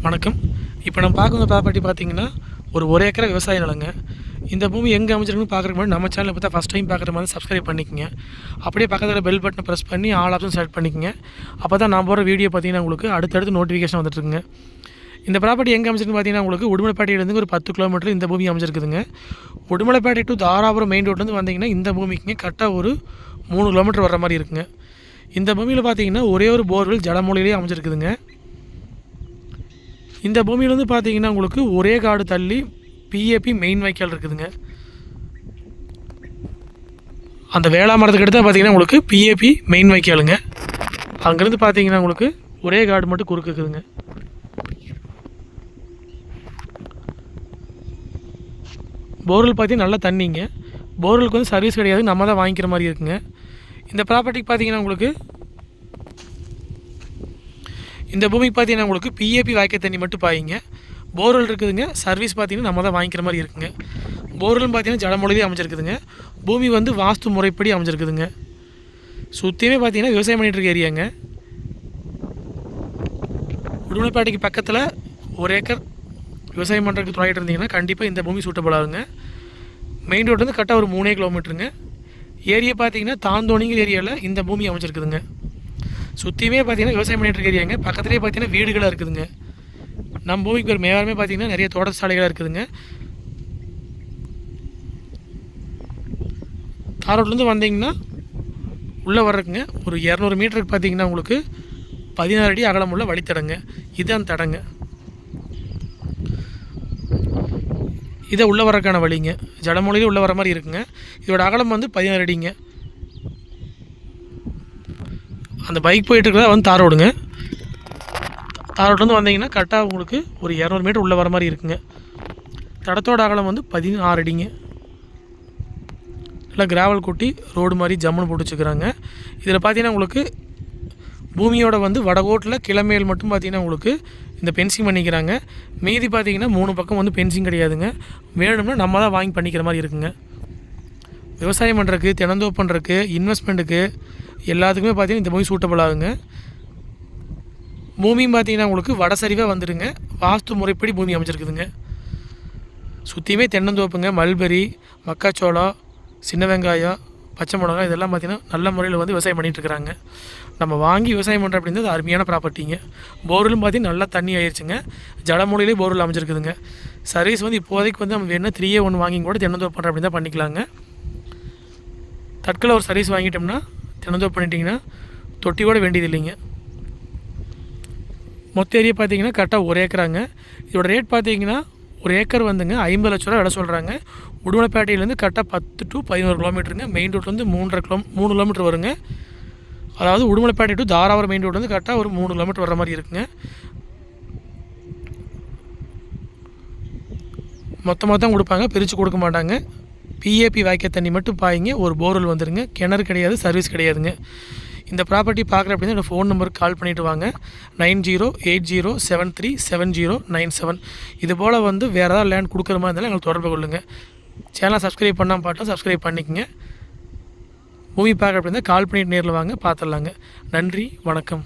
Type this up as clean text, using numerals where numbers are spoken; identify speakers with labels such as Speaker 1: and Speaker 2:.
Speaker 1: வணக்கம். இப்போ நம்ம பார்க்குற ப்ராப்பர்ட்டி பார்த்தீங்கன்னா, ஒரு ஏக்கர் விவசாய நிலங்க. இந்த பூமி எங்கே அமைஞ்சிருக்குன்னு பார்க்குறதுக்கு முன்னாடி நம்ம சேனலை பார்த்தா ஃபஸ்ட் டைம் பார்க்குற மாதிரி சப்ஸ்கிரைப் பண்ணிக்கங்க. அப்படியே பக்கத்தில் பெல் பட்டனை ப்ரெஸ் பண்ணி ஆல் ஆப்ஷன் செலக்ட் பண்ணிக்கங்க. அப்போ தான் நான் போகிற வீடியோ பார்த்தீங்கன்னா உங்களுக்கு அடுத்தடுத்து நோட்டிஃபிகேஷன் வந்துட்டுருக்குங்க. இந்த ப்ராப்பர்ட்டி எங்கே அமைச்சிருக்குன்னு பார்த்தீங்கன்னா உங்களுக்கு உடுமலைப்பேட்டையிலேருந்து ஒரு 10 கிலோமீட்டர் இந்த பூமி அமைஞ்சிருக்குதுங்க. உடுமலைப்பேட்டை டு தாராபுரம் மெயின் ரோட்லேருந்து வந்தீங்கன்னா இந்த பூமிக்குங்க கரெக்டாக ஒரு 3 கிலோமீட்டர் வர மாதிரி இருக்குங்க. இந்த பூமியில் பார்த்தீங்கன்னா ஒரே ஒரு போர்வெல் ஜலமூலையிலே அமைஞ்சிருக்குதுங்க. இந்த பூமியிலேருந்து பார்த்தீங்கன்னா உங்களுக்கு ஒரே காடு தள்ளி பிஏபி மெயின் வாய்க்கால் இருக்குதுங்க. அந்த வேளா மரத்துக்கு எடுத்தால் பார்த்தீங்கன்னா உங்களுக்கு பிஏபி மெயின் வாய்க்காலுங்க. அங்கேருந்து பார்த்தீங்கன்னா உங்களுக்கு ஒரே காடு மட்டும் குறுக்கு இருக்குதுங்க. போர்வெல் பார்த்தீங்கன்னா நல்லா தண்ணிங்க. போர்வெலுக்கு வந்து சர்வீஸ் கிடையாது, நம்ம தான் வாங்கிக்கிற மாதிரி இருக்குங்க. இந்த ப்ராப்பர்ட்டிக்கு பார்த்தீங்கன்னா உங்களுக்கு இந்த பூமிக்கு பார்த்தீங்கன்னா உங்களுக்கு பிஏபி வாய்க்கால் தண்ணி மட்டும் பாயிங்க. போர்வெல் இருக்குதுங்க. சர்வீஸ் பார்த்தீங்கன்னா நம்ம தான் வாங்கிக்கிற மாதிரி இருக்குங்க. போர்வெல்னு பார்த்தீங்கன்னா ஜலமொழியிலே அமைஞ்சிருக்குதுங்க. பூமி வந்து வாஸ்து முறைப்படி அமைஞ்சிருக்குதுங்க. சுற்றியுமே பார்த்தீங்கன்னா விவசாயம் பண்ணிகிட்டு இருக்க ஏரியாங்க. உடுமலைப்பேட்டைக்கு பக்கத்தில் ஒரு ஏக்கர் விவசாயம் பண்ணுறதுக்கு துணையிட்டு இருந்தீங்கன்னா கண்டிப்பாக இந்த பூமி சூட்டபிள் ஆகுங்க. மெயின் ரோடு வந்து கரெக்டாக ஒரு 3 கிலோமீட்டருங்க. ஏரியா பார்த்தீங்கன்னா தாந்தோணிங்கிற ஏரியாவில் இந்த பூமி அமைஞ்சிருக்குதுங்க. சுற்றியுமே பார்த்தீங்கன்னா விவசாயம் பண்ணிகிட்டு இருக்க ஏரியாங்க. பக்கத்துலேயே பார்த்தீங்கன்னா வீடுகளாக இருக்குதுங்க. நம்ம பூமிக்கு பேர் மேலாமே பார்த்தீங்கன்னா நிறைய தோட்டச்சாலைகளாக இருக்குதுங்க. தாரோட்லேருந்து வந்தீங்கன்னா உள்ளே வர்றதுக்குங்க ஒரு 200 மீட்டருக்கு பார்த்தீங்கன்னா உங்களுக்கு 16 அடி அகலமுள்ள வழித்தடங்க. இதுதான் தடங்க. இதை உள்ளே வர்றதுக்கான வழிங்க. ஜடமொழியில் உள்ளே வர மாதிரி இருக்குங்க. இதோட அகலம் வந்து 16 அடிங்க. அந்த பைக் போயிட்டு இருக்கிறதா வந்து தார் ரோடுங்க. தார் ரோட்லேருந்து வந்தீங்கன்னா கரெக்டாக உங்களுக்கு ஒரு 200 மீட்டர் உள்ளே வர மாதிரி இருக்குங்க. தடத்தோட அகலம் வந்து 16 அடிங்க. நல்லா கிராவல் கொட்டி ரோடு மாதிரி ஜம்முன்னு போட்டு வச்சுக்கிறாங்க. இதில் பார்த்தீங்கன்னா உங்களுக்கு பூமியோட வந்து வடகோட்டில் கிளமேல் மட்டும் பார்த்தீங்கன்னா உங்களுக்கு இந்த பென்சிங் பண்ணிக்கிறாங்க. மீதி பார்த்தீங்கன்னா 3 பக்கம் வந்து பென்சிங் கிடையாதுங்க. வேணும்னா நம்ம தான் வாங்கி பண்ணிக்கிற மாதிரி இருக்குங்க. விவசாயம் பண்ணுறதுக்கு, தினந்தோப்பு பண்ணுறதுக்கு, இன்வெஸ்ட்மெண்ட்டுக்கு எல்லாத்துக்குமே பார்த்தீங்கன்னா இந்த பூமி சூட்டபிள் ஆகுங்க. பூமியும் பார்த்தீங்கன்னா உங்களுக்கு வட சரிவாக வந்துடுங்க. வாஸ்து முறைப்படி பூமி அமைச்சிருக்குதுங்க. சுற்றியுமே தென்னந்தோப்புங்க, மல்பெரி, மக்காச்சோளம், சின்ன வெங்காயம், பச்சை மிளகாய் இதெல்லாம் பார்த்திங்கன்னா நல்ல முறையில் வந்து விவசாயம் பண்ணிகிட்ருக்குறாங்க. நம்ம வாங்கி விவசாயம் பண்ணுற அப்படின்றது அருமையான ப்ராப்பர்ட்டிங்க. போர்வெலும் பார்த்திங்கன்னா நல்லா தண்ணி ஆயிடுச்சுங்க. ஜலமூலையிலே போர்வெல் அமைச்சிருக்குதுங்க. சர்வீஸ் வந்து இப்போதைக்கு வந்து நம்ம வேணுன்னா 3A1 வாங்கி கூட தென்னந்தோப்பு பண்ணுற அப்படின்னு தான் பண்ணிக்கலாங்க. தட்கல ஒரு சர்வீஸ் வாங்கிட்டோம்னா தென்னந்தோப்பு பண்ணிட்டிங்கன்னா தொட்டி கூட வேண்டியது இல்லைங்க. மொத்த ஏரியா பார்த்தீங்கன்னா கரெக்டாக ஒரு ஏக்கராங்க. இதோட ரேட் பார்த்தீங்கன்னா ஒரு ஏக்கர் வந்துங்க 50 லட்ச ரூபா விலை சொல்கிறாங்க. உடுமலைப்பேட்டையிலேருந்து கரெக்டாக 10 to 11 கிலோமீட்டருங்க. மெயின் ரோட்லேருந்து 3 கிலோமீட்டர் வருங்க. அதாவது Udumalaipettai to Dharapuram main road வந்து கரெக்டாக ஒரு 3 கிலோமீட்டர் வர மாதிரி இருக்குங்க. மொத்தமாக தான் கொடுப்பாங்க, பிரித்து கொடுக்க மாட்டாங்க. பிஏபி வாய்க்கால் தண்ணி மட்டும் பாயிங்க. ஒரு போர்வெல் வந்துடுங்க. கிணறு கிடையாது, சர்வீஸ் கிடையாதுங்க. இந்த ப்ராப்பர்ட்டி பார்க்குற அப்படின்னா என்னோடய ஃபோன் நம்பருக்கு கால் பண்ணிவிட்டு வாங்க. 9080737097. இது போல் வந்து வேறு ஏதாவது லேண்ட் கொடுக்குற மாதிரி இருந்தாலும் எங்களுக்கு தொடர்பு கொள்ளுங்கள். சேனலை சப்ஸ்கிரைப் பண்ணாமல் பார்த்தா சப்ஸ்கிரைப் பண்ணிக்கங்க. மூவி பார்க்குற அப்படின்னா கால் பண்ணிவிட்டு நேரில் வாங்க, பார்த்துடலாங்க. நன்றி, வணக்கம்.